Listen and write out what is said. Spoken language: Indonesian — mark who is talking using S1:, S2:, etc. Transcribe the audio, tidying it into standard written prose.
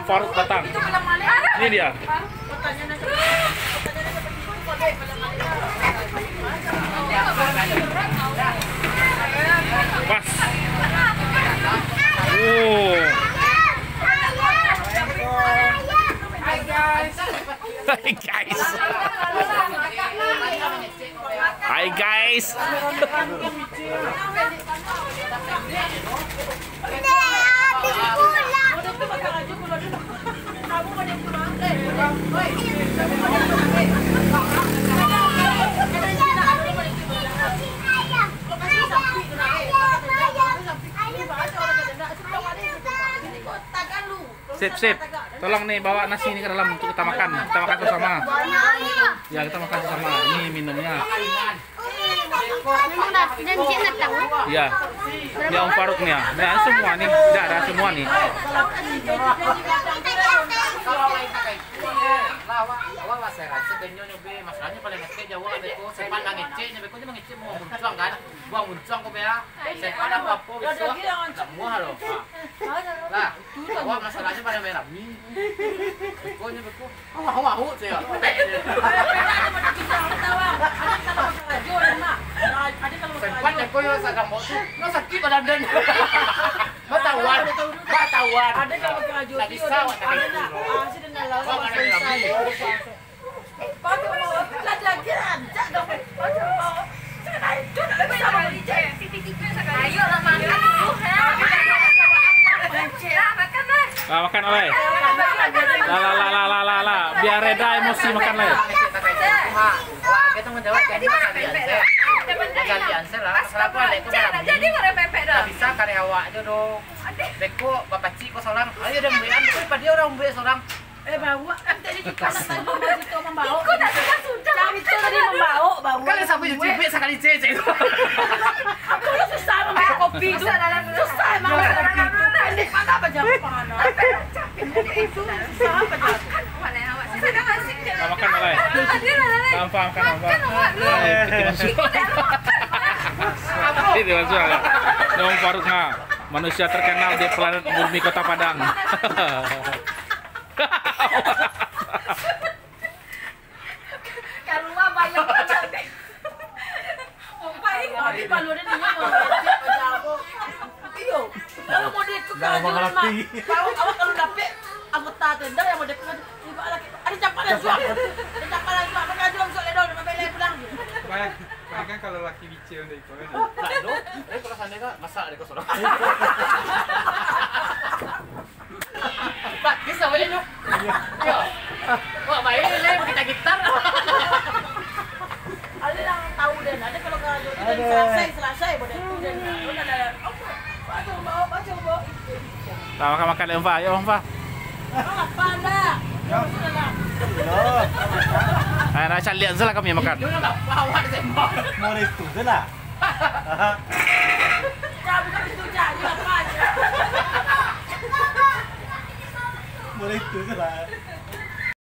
S1: Faruk datang. Ini dia. Pas. Oh. Hai guys. Hai guys. Sip. Tolong nih bawa nasi ini ke dalam untuk kita makan. Kita makan bersama. Ya, kita makan bersama. Ini minumnya. Ya. Ini Om Faruk nih ya. Nah, semua nih. Tidak ada semua nih.
S2: Lawa saya rasa kayaknya nyobe masalahnya paling ngecek Jawa beko saya pandang ngeceknya beko cuma ngecek mau muncuang kan buang muncuang kok ya saya pandang apa besok semua loh lah Jawa masalahnya pada merah beko nya beko mau saya sempat beko yo sagam mau tuh no sakit badan Batawan. Ada kalau kerajaan nggak bisa
S1: makan oleh. Biar reda emosi makan oleh.
S2: Kita menjawab jadi gantian lah. Kenapa adekku jadi bisa karya awak aja dong. Beko bapak ciko seorang. Ayo dong belian. Pada dia orang beli seorang.
S3: Bawa tadi kita itu membawa. Kok sudah itu tadi membawa.
S2: Kalian sampai cipik sekali cece itu.
S3: Aku susah membawa kopi. Susah emang. Ini mana apa jam mana? Itu susah apa jam?
S1: Makan oleh. Gampang kan gampang. Ini masuk lah. Om Faruk manusia terkenal di planet bumi Kota Padang.
S3: Keluar bayang nanti. Umpai di paluan ini mau jago. Iyo. Kalau mau dekut awak kalau dapet anggota tenda yang mau dekut ada campalan suap. Ada campalan suap pakai aja langsung ledol sampai pulang.
S4: Baik kan kalau laki bicil udah ikut kan.
S2: Aduh, kalau sana kan masak deh kau sorang. Pak, bisa boleh yuk. Yo. Wah, baik nih kita gitar.
S3: Ada yang tahu deh, ada kalau selesai boleh itu dan ada. Coba.
S1: Kita makan Om Fa, ayo Om Fa.
S3: Apa dah?
S1: Ayo rasa lihat salah kami makan.
S4: Mau itu je lah.
S3: Bukan itu jadi apa aja.
S4: Mau itu je lah.